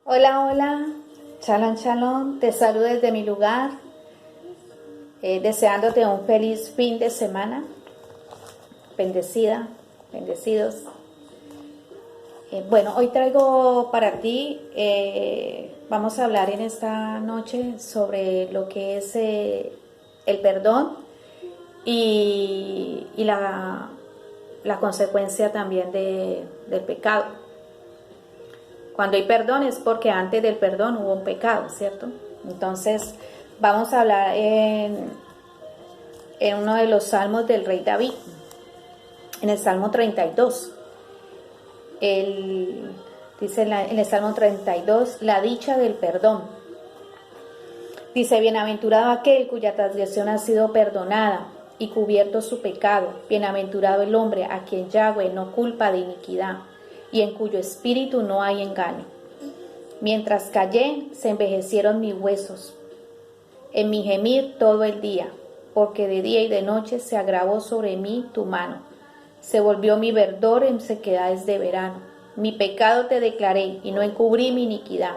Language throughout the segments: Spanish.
Hola, hola, shalom, shalom, te saludo desde mi lugar, deseándote un feliz fin de semana, bendecida, bendecidos. Bueno, hoy traigo para ti, vamos a hablar en esta noche sobre lo que es el perdón y la consecuencia también del pecado. Cuando hay perdón es porque antes del perdón hubo un pecado, ¿cierto? Entonces, vamos a hablar en uno de los salmos del rey David, en el Salmo 32. Dice en el Salmo 32, la dicha del perdón. Dice, bienaventurado aquel cuya transgresión ha sido perdonada y cubierto su pecado. Bienaventurado el hombre a quien Yahweh no culpa de iniquidad y en cuyo espíritu no hay engaño. Mientras callé, se envejecieron mis huesos, en mi gemir todo el día, porque de día y de noche se agravó sobre mí tu mano. Se volvió mi verdor en sequedades de verano. Mi pecado te declaré y no encubrí mi iniquidad.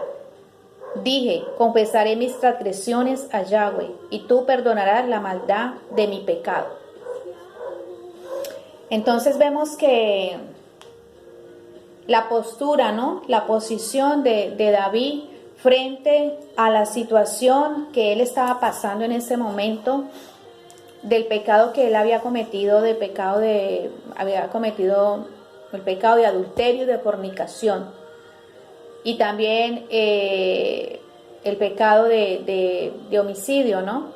Dije, confesaré mis transgresiones a Yahweh, y tú perdonarás la maldad de mi pecado. Entonces vemos que la postura, ¿no? La posición de David frente a la situación que él estaba pasando en ese momento, del pecado que él había cometido, había cometido el pecado de adulterio y de fornicación, y también el pecado de homicidio, ¿no?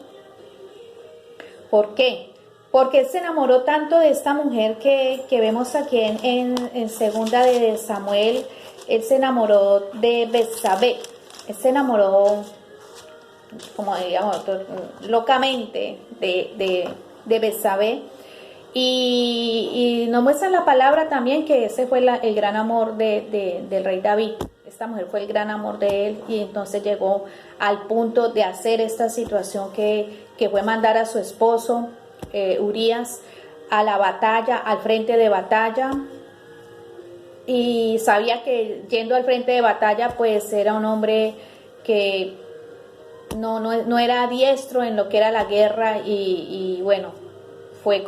¿Por qué? Porque él se enamoró tanto de esta mujer que vemos aquí en segunda de Samuel. Él se enamoró de Betsabé. Él se enamoró, como digamos, locamente de Betsabé. Y nos muestra la palabra también que ese fue el gran amor del rey David. Esta mujer fue el gran amor de él, y entonces llegó al punto de hacer esta situación que fue mandar a su esposo Urías a la batalla, al frente de batalla, y sabía que yendo al frente de batalla pues era un hombre que no era diestro en lo que era la guerra, y bueno, fue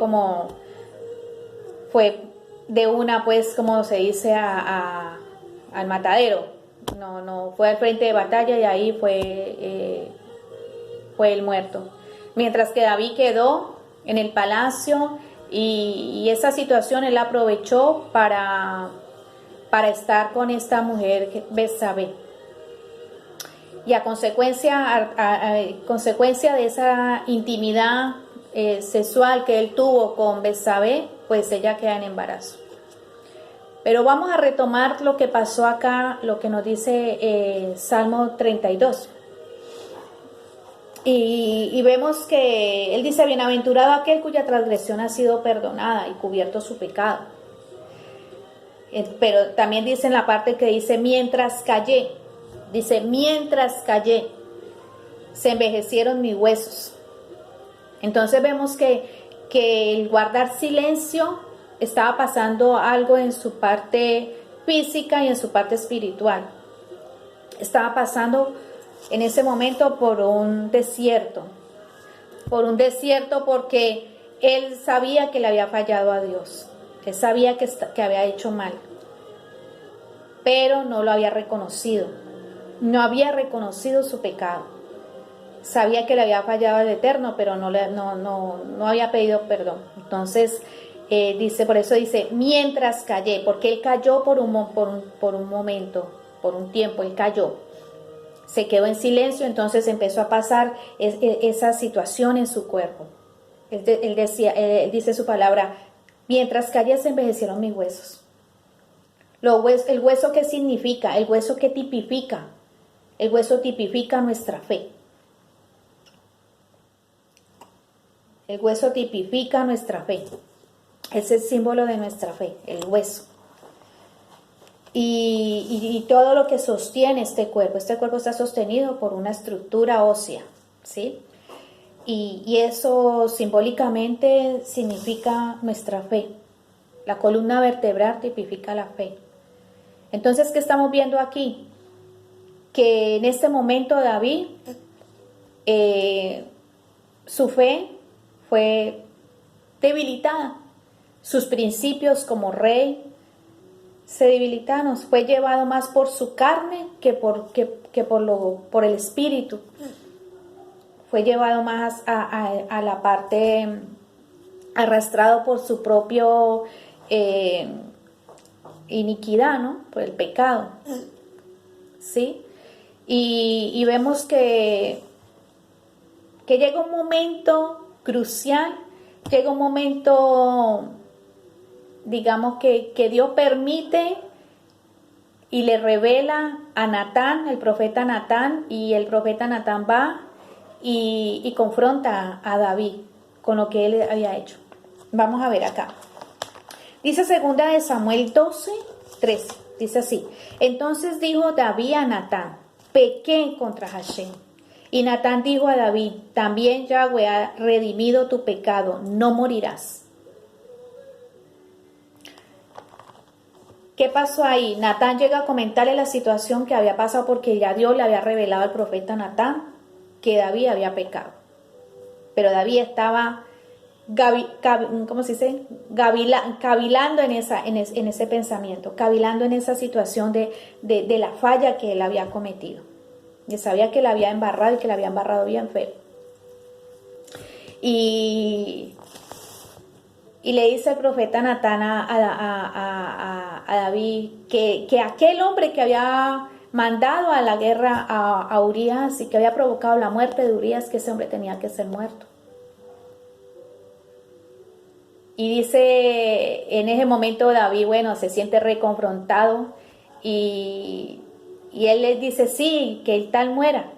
fue de una, pues, como se dice, al matadero. No fue al frente de batalla, y ahí fue el muerto. Mientras que David quedó en el palacio, y esa situación él aprovechó para estar con esta mujer Betsabé. Y a consecuencia de esa intimidad sexual que él tuvo con Betsabé, pues ella queda en embarazo. Pero vamos a retomar lo que pasó acá, lo que nos dice Salmo 32. Y vemos que él dice, bienaventurado aquel cuya transgresión ha sido perdonada y cubierto su pecado. Pero también dice en la parte que dice, mientras callé, se envejecieron mis huesos. Entonces vemos que el guardar silencio estaba pasando algo en su parte física y en su parte espiritual. Estaba pasando en ese momento por un desierto porque él sabía que le había fallado a Dios. Él sabía que había hecho mal, pero no lo había reconocido. No había reconocido su pecado. Sabía que le había fallado al Eterno, pero no había pedido perdón. Entonces, por eso dice, mientras callé, porque él cayó por un momento, por un tiempo, él cayó. Se quedó en silencio, entonces empezó a pasar esa situación en su cuerpo. Él dice su palabra, mientras callé se envejecieron mis huesos. El hueso, ¿qué significa? El hueso, ¿qué tipifica? El hueso tipifica nuestra fe. El hueso tipifica nuestra fe. Es el símbolo de nuestra fe, el hueso. Y todo lo que sostiene este cuerpo está sostenido por una estructura ósea, ¿sí? Y eso simbólicamente significa nuestra fe. La columna vertebral tipifica la fe. Entonces, ¿qué estamos viendo aquí? que en este momento David, su fe fue debilitada, sus principios como rey se debilitaron, fue llevado más por su carne que por el espíritu, fue llevado más a la parte, arrastrado por su propio iniquidad, ¿no? Por el pecado, ¿sí? Y vemos que llega un momento crucial, llega un momento, digamos, que Dios permite y le revela a Natán, el profeta Natán, y el profeta Natán va y confronta a David con lo que él había hecho. Vamos a ver acá. Dice 2 de Samuel 12:13, dice así: entonces dijo David a Natán, pequé contra Hashem. Y Natán dijo a David, también Yahweh ha redimido tu pecado, no morirás. ¿Qué pasó ahí? Natán llega a comentarle la situación que había pasado porque ya Dios le había revelado al profeta Natán que David había pecado. Pero David estaba, ¿cómo se dice? Cavilando en ese pensamiento, cavilando en esa situación de la falla que él había cometido. Y sabía que la había embarrado y que la había embarrado bien feo. Y le dice el profeta Natán a David que aquel hombre que había mandado a la guerra a Urías y que había provocado la muerte de Urías, que ese hombre tenía que ser muerto. Y dice, en ese momento David, bueno, se siente reconfrontado y él le dice, sí, que el tal muera.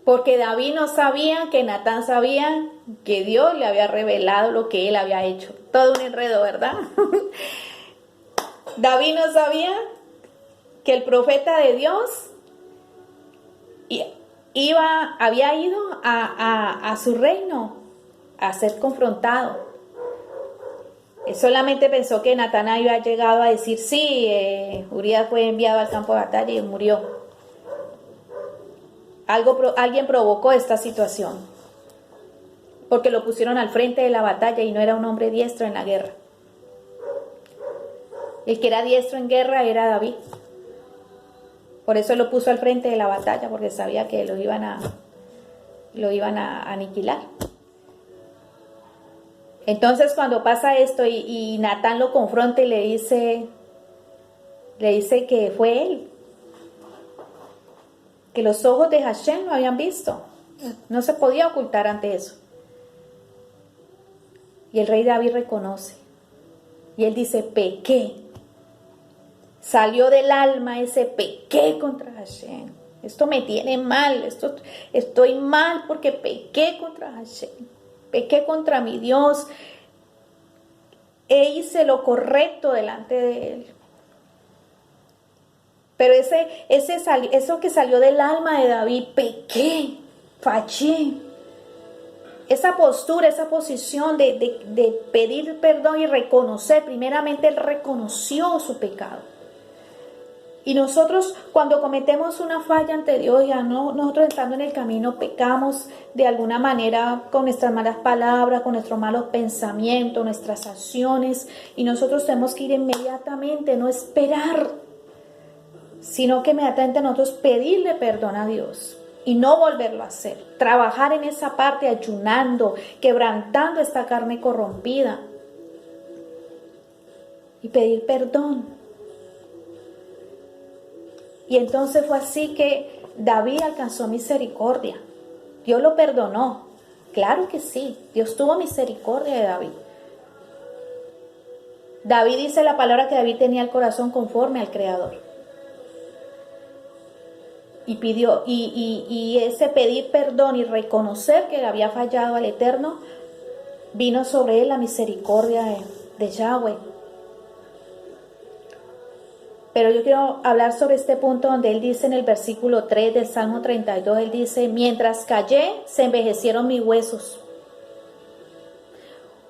Porque David no sabía que Natán sabía que Dios le había revelado lo que él había hecho. Todo un enredo, ¿verdad? David no sabía que el profeta de Dios había ido a su reino a ser confrontado. Él solamente pensó que Natán había llegado a decir, sí, Urías fue enviado al campo de batalla y murió. Alguien provocó esta situación, porque lo pusieron al frente de la batalla y no era un hombre diestro en la guerra. El que era diestro en guerra era David. Por eso lo puso al frente de la batalla, porque sabía que lo iban a aniquilar. Entonces cuando pasa esto y Natán lo confronta y le dice que fue él, que los ojos de Hashem lo habían visto, no se podía ocultar ante eso. Y el rey David reconoce y él dice, pequé, salió del alma ese pequé contra Hashem, esto me tiene mal, estoy mal porque pequé contra Hashem, pequé contra mi Dios, hice lo correcto delante de él. Pero eso que salió del alma de David, pequé, fallé. Esa postura, esa posición de pedir perdón y reconocer, primeramente él reconoció su pecado. Y nosotros cuando cometemos una falla ante Dios, ya no, nosotros estando en el camino pecamos de alguna manera con nuestras malas palabras, con nuestros malos pensamientos, nuestras acciones, y nosotros tenemos que ir inmediatamente, no esperar, sino que inmediatamente nosotros pedirle perdón a Dios y no volverlo a hacer. Trabajar en esa parte ayunando, quebrantando esta carne corrompida y pedir perdón. Y entonces fue así que David alcanzó misericordia. Dios lo perdonó. Claro que sí, Dios tuvo misericordia de David. David dice la palabra que David tenía el corazón conforme al Creador. Y pidió, y ese pedir perdón y reconocer que le había fallado al Eterno, vino sobre él la misericordia de Yahweh. Pero yo quiero hablar sobre este punto donde él dice en el versículo 3 del Salmo 32, él dice, mientras callé, se envejecieron mis huesos.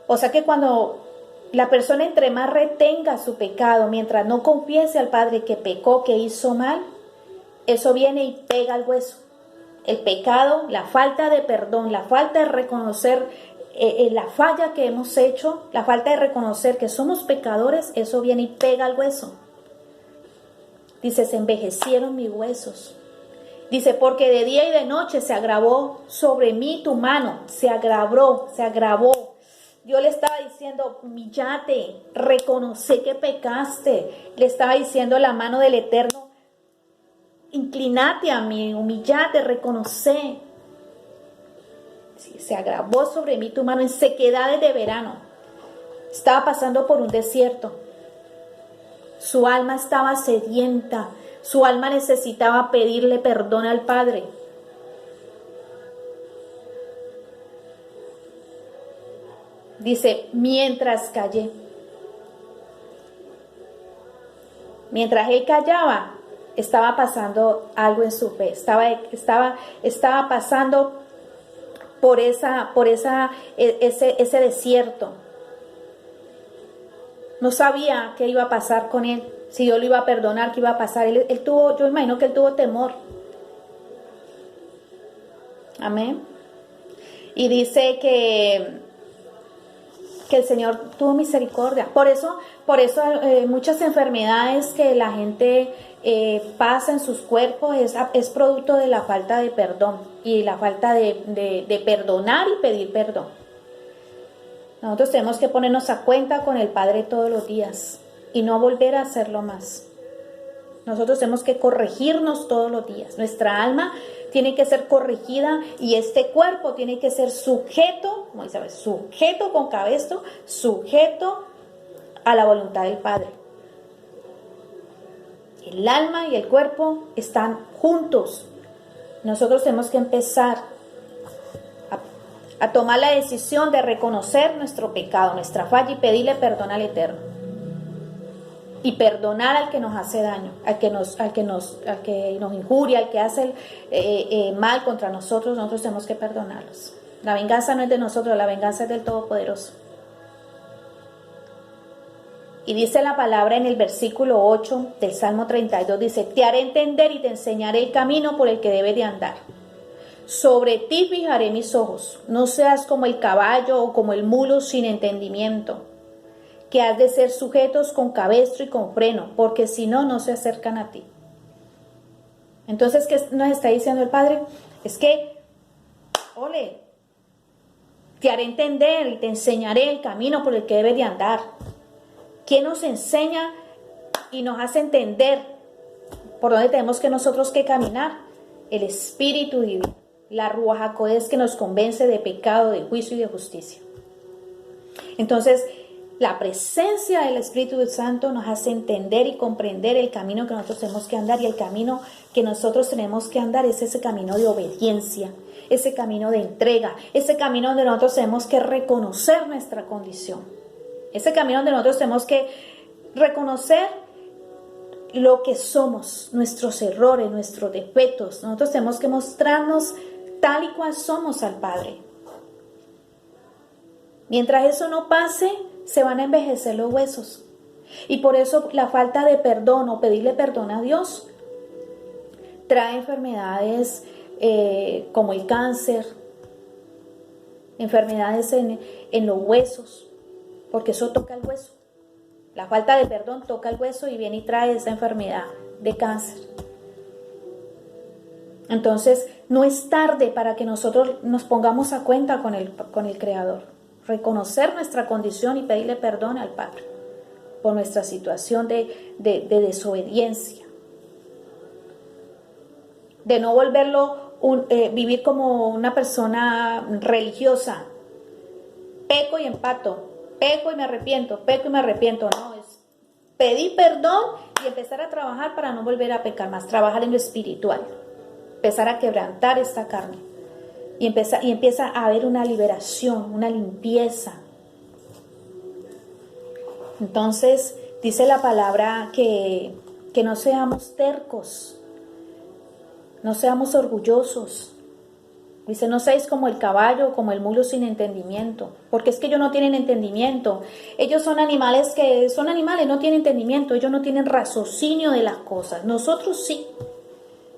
O sea que cuando la persona entre más retenga su pecado, mientras no confiese al Padre que pecó, que hizo mal, eso viene y pega al hueso. El pecado, la falta de perdón, la falta de reconocer la falla que hemos hecho, la falta de reconocer que somos pecadores, eso viene y pega al hueso. Dice, se envejecieron mis huesos. Dice, porque de día y de noche se agravó sobre mí tu mano, se agravó. Dios le estaba diciendo, humíllate, reconoce que pecaste. Le estaba diciendo la mano del Eterno, inclínate a mí, humíllate, reconoce. Sí, se agravó sobre mí tu mano en sequedades de verano. Estaba pasando por un desierto. Su alma estaba sedienta. Su alma necesitaba pedirle perdón al Padre. Dice, mientras callé. Mientras él callaba, estaba pasando algo en su fe. Estaba pasando por ese desierto. No sabía qué iba a pasar con él, si Dios lo iba a perdonar, qué iba a pasar. Yo imagino que él tuvo temor. Amén. Y dice que el Señor tuvo misericordia. Por eso muchas enfermedades que la gente pasa en sus cuerpos es producto de la falta de perdón y la falta de perdonar y pedir perdón. Nosotros tenemos que ponernos a cuenta con el Padre todos los días y no volver a hacerlo más. Nosotros tenemos que corregirnos todos los días. Nuestra alma tiene que ser corregida y este cuerpo tiene que ser sujeto, como dice, sujeto con cabeza, sujeto a la voluntad del Padre. El alma y el cuerpo están juntos. Nosotros tenemos que empezar a tomar la decisión de reconocer nuestro pecado, nuestra falla y pedirle perdón al Eterno. Y perdonar al que nos hace daño, al que nos injuria, al que hace mal contra nosotros tenemos que perdonarlos. La venganza no es de nosotros, la venganza es del Todopoderoso. Y dice la palabra en el versículo 8 del Salmo 32, dice, te haré entender y te enseñaré el camino por el que debes de andar. Sobre ti fijaré mis ojos, no seas como el caballo o como el mulo sin entendimiento, que has de ser sujetos con cabestro y con freno, porque si no, no se acercan a ti. Entonces, ¿qué nos está diciendo el Padre? Es que, te haré entender y te enseñaré el camino por el que debes de andar. ¿Quién nos enseña y nos hace entender por dónde tenemos que nosotros que caminar? El Espíritu Divino. La Ruaj HaKodesh que nos convence de pecado, de juicio y de justicia. Entonces, la presencia del Espíritu Santo nos hace entender y comprender el camino que nosotros tenemos que andar, y el camino que nosotros tenemos que andar es ese camino de obediencia, ese camino de entrega, ese camino donde nosotros tenemos que reconocer nuestra condición, ese camino donde nosotros tenemos que reconocer lo que somos, nuestros errores, nuestros defectos. Nosotros tenemos que mostrarnos tal y cual somos al Padre. Mientras eso no pase, se van a envejecer los huesos. Y por eso la falta de perdón o pedirle perdón a Dios trae enfermedades como el cáncer, enfermedades en los huesos, porque eso toca el hueso. La falta de perdón toca el hueso y viene y trae esa enfermedad de cáncer. Entonces, no es tarde para que nosotros nos pongamos a cuenta con el Creador. Reconocer nuestra condición y pedirle perdón al Padre por nuestra situación de desobediencia. De no volverlo vivir como una persona religiosa. Peco y empato, peco y me arrepiento, No, es pedir perdón y empezar a trabajar para no volver a pecar más, trabajar en lo espiritual, empezar a quebrantar esta carne y empieza a haber una liberación, una limpieza. Entonces dice la palabra que no seamos tercos, no seamos orgullosos, Dice, no seáis como el caballo, como el mulo sin entendimiento, porque es que ellos no tienen entendimiento. Ellos son animales, no tienen entendimiento, ellos no tienen raciocinio de las cosas. Nosotros sí.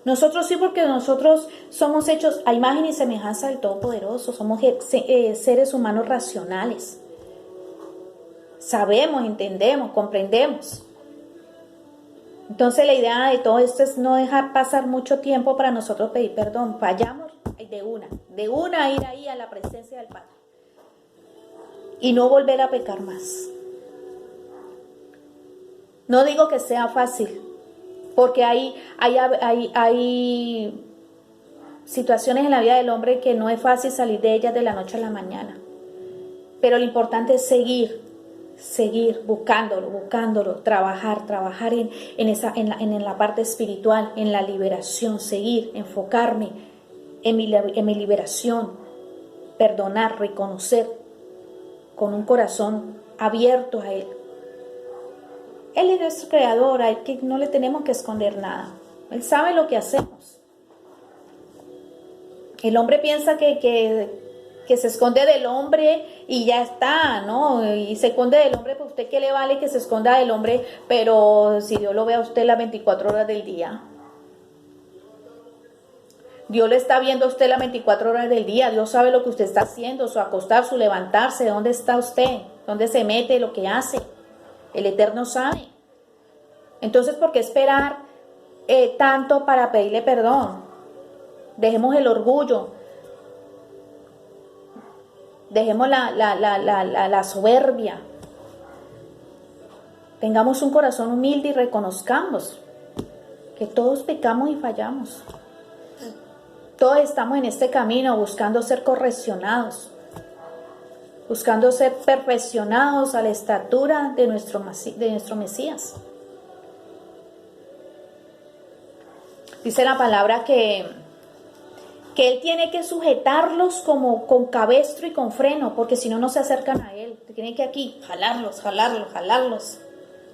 Nosotros sí, porque nosotros somos hechos a imagen y semejanza del Todopoderoso. Somos seres humanos racionales. Sabemos, entendemos, comprendemos. Entonces la idea de todo esto es no dejar pasar mucho tiempo para nosotros pedir perdón. Fallamos de una ir ahí a la presencia del Padre. Y no volver a pecar más. No digo que sea fácil, porque hay situaciones en la vida del hombre que no es fácil salir de ellas de la noche a la mañana. Pero lo importante es seguir buscándolo, trabajar en la parte espiritual, en la liberación, seguir, enfocarme en mi liberación, perdonar, reconocer con un corazón abierto a Él. Él es nuestro creador, a Él que no le tenemos que esconder nada. Él sabe lo que hacemos. El hombre piensa que se esconde del hombre y ya está, ¿no? Y se esconde del hombre, pues usted qué le vale que se esconda del hombre, pero si Dios lo ve a usted las 24 horas del día. Dios le está viendo a usted las 24 horas del día. Dios sabe lo que usted está haciendo, su acostar, su levantarse, dónde está usted, dónde se mete, lo que hace. El Eterno sabe. Entonces, ¿por qué esperar tanto para pedirle perdón? Dejemos el orgullo. Dejemos la soberbia. Tengamos un corazón humilde y reconozcamos que todos pecamos y fallamos. Todos estamos en este camino buscando ser correccionados, buscando ser perfeccionados a la estatura de nuestro Mesías. Dice la palabra que Él tiene que sujetarlos como con cabestro y con freno, porque si no, no se acercan a Él. Tiene que aquí jalarlos,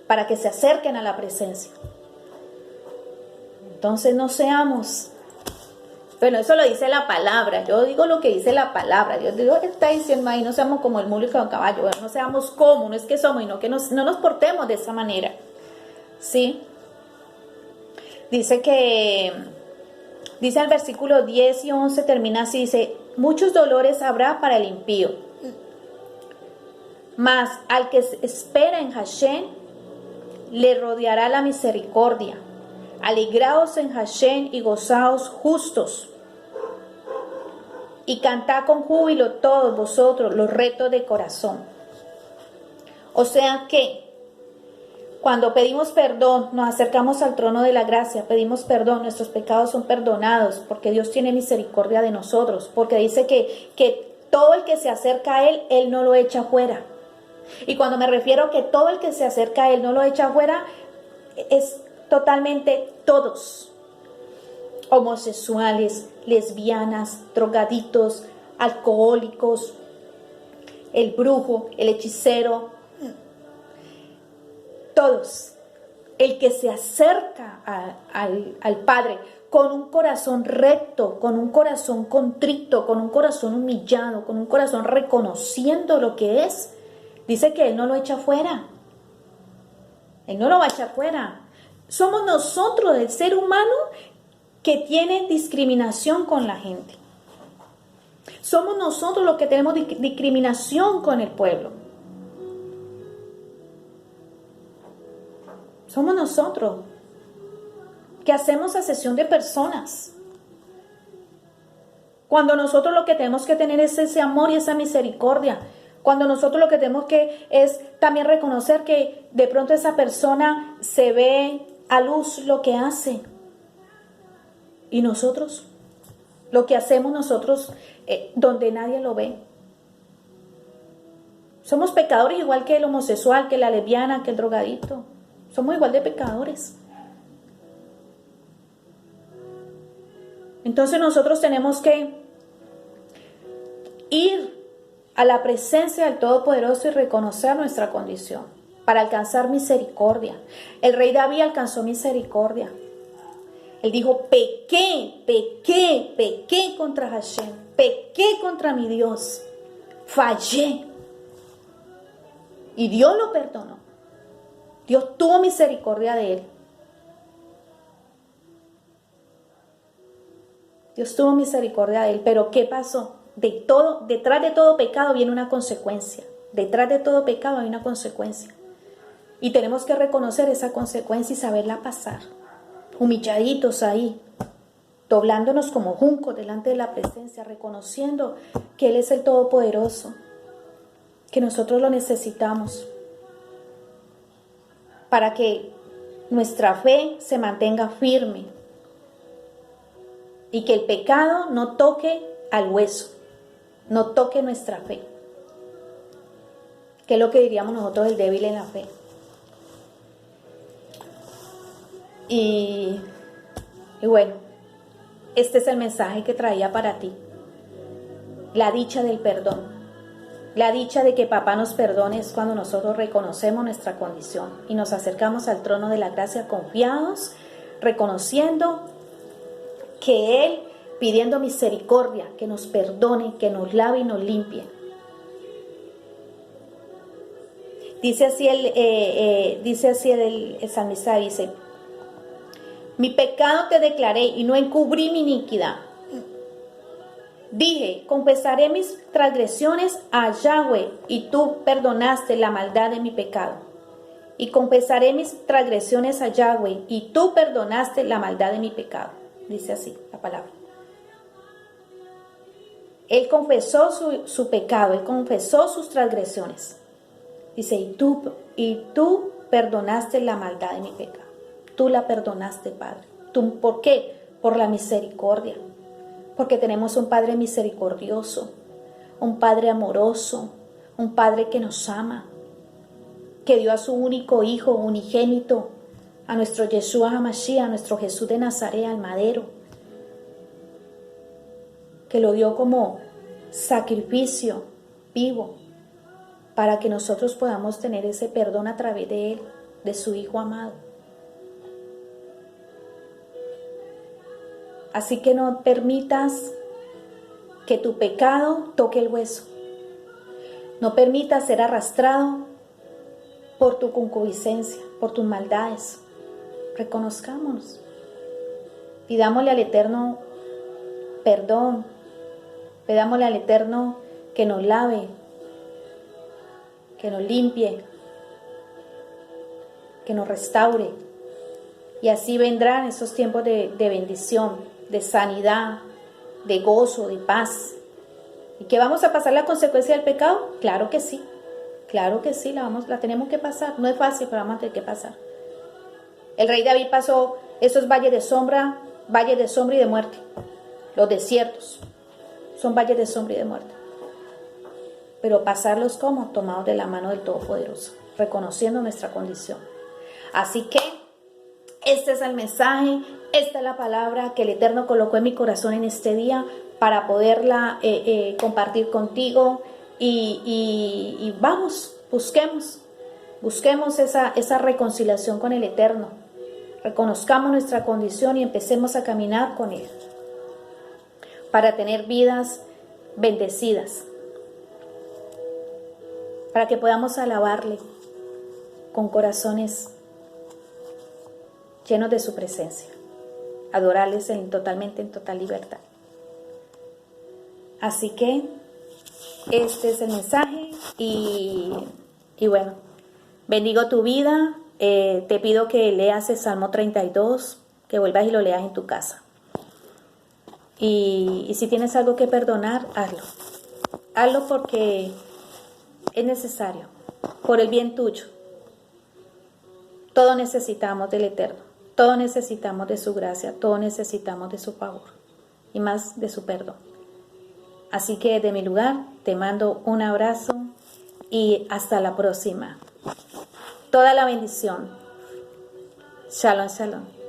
para que se acerquen a la presencia. Entonces no seamos... Bueno, eso lo dice la palabra. Yo digo lo que dice la palabra. Dios está diciendo ahí, no seamos como el mulo y como el caballo. Bueno, no seamos como, no es que somos, sino que no nos portemos de esa manera. ¿Sí? Dice el versículo 10 y 11, termina así, dice, muchos dolores habrá para el impío, mas al que espera en Hashem, le rodeará la misericordia. Alegraos en Hashem y gozaos justos. Y cantad con júbilo todos vosotros los rectos de corazón. O sea que cuando pedimos perdón, nos acercamos al trono de la gracia, pedimos perdón, nuestros pecados son perdonados, porque Dios tiene misericordia de nosotros, porque dice que todo el que se acerca a Él, Él no lo echa fuera. Y cuando me refiero a que todo el que se acerca a Él no lo echa fuera, es totalmente todos. Homosexuales, lesbianas, drogaditos, alcohólicos, el brujo, el hechicero, todos. El que se acerca al Padre con un corazón recto, con un corazón contrito, con un corazón humillado, con un corazón reconociendo lo que es, dice que Él no lo echa fuera. Él no lo va a echar fuera. Somos nosotros, el ser humano, que tiene discriminación con la gente. Somos nosotros los que tenemos discriminación con el pueblo. Somos nosotros que hacemos asesión de personas. Cuando nosotros lo que tenemos que tener es ese amor y esa misericordia. Cuando nosotros lo que tenemos que es también reconocer que de pronto esa persona se ve a luz lo que hace. Y nosotros, lo que hacemos nosotros donde nadie lo ve. Somos pecadores igual que el homosexual, que la lesbiana, que el drogadito. Somos igual de pecadores. Entonces nosotros tenemos que ir a la presencia del Todopoderoso y reconocer nuestra condición para alcanzar misericordia. El rey David alcanzó misericordia. Él dijo, pequé contra Hashem, pequé contra mi Dios, fallé. Y Dios lo perdonó. Dios tuvo misericordia de él. Dios tuvo misericordia de él, pero ¿qué pasó? Detrás de todo pecado viene una consecuencia. Detrás de todo pecado hay una consecuencia. Y tenemos que reconocer esa consecuencia y saberla pasar. Humilladitos ahí, doblándonos como juncos delante de la presencia, reconociendo que Él es el Todopoderoso, que nosotros lo necesitamos para que nuestra fe se mantenga firme y que el pecado no toque al hueso, no toque nuestra fe, que es lo que diríamos nosotros el débil en la fe. Y bueno, este es el mensaje que traía para ti. La dicha del perdón. La dicha de que papá nos perdone es cuando nosotros reconocemos nuestra condición y nos acercamos al trono de la gracia confiados, reconociendo que Él, pidiendo misericordia, que nos perdone, que nos lave y nos limpie. Dice así el salmista, dice, mi pecado te declaré y no encubrí mi iniquidad. Dije, confesaré mis transgresiones a Yahweh y tú perdonaste la maldad de mi pecado. Y confesaré mis transgresiones a Yahweh y tú perdonaste la maldad de mi pecado. Dice así la palabra. Él confesó su pecado, él confesó sus transgresiones. Dice, y tú perdonaste la maldad de mi pecado. Tú la perdonaste, Padre. ¿Por qué? Por la misericordia. Porque tenemos un Padre misericordioso, un Padre amoroso, un Padre que nos ama, que dio a su único Hijo unigénito, a nuestro Yeshua HaMashiach, a nuestro Jesús de Nazaret, al madero, que lo dio como sacrificio vivo para que nosotros podamos tener ese perdón a través de Él, de su Hijo amado. Así que no permitas que tu pecado toque el hueso. No permitas ser arrastrado por tu concupiscencia, por tus maldades. Reconozcámonos. Pidámosle al Eterno perdón. Pidámosle al Eterno que nos lave, que nos limpie, que nos restaure. Y así vendrán esos tiempos de bendición, de sanidad, de gozo, de paz. ¿Y que vamos a pasar la consecuencia del pecado? Claro que sí, la tenemos que pasar. No es fácil, pero vamos a tener que pasar. El rey David pasó esos valles de sombra y de muerte. Los desiertos son valles de sombra y de muerte. Pero pasarlos como tomados de la mano del Todopoderoso, reconociendo nuestra condición. Así que este es el mensaje, esta es la palabra que el Eterno colocó en mi corazón en este día para poderla compartir contigo y vamos, busquemos esa reconciliación con el Eterno, reconozcamos nuestra condición y empecemos a caminar con Él para tener vidas bendecidas, para que podamos alabarle con corazones llenos de su presencia, adorarles totalmente en total libertad. Así que este es el mensaje y bueno, bendigo tu vida. Te pido que leas el Salmo 32, que vuelvas y lo leas en tu casa. Y si tienes algo que perdonar, hazlo porque es necesario, por el bien tuyo. Todos necesitamos del Eterno. Todos necesitamos de su gracia, todos necesitamos de su favor y más de su perdón. Así que desde mi lugar te mando un abrazo y hasta la próxima. Toda la bendición. Shalom, shalom.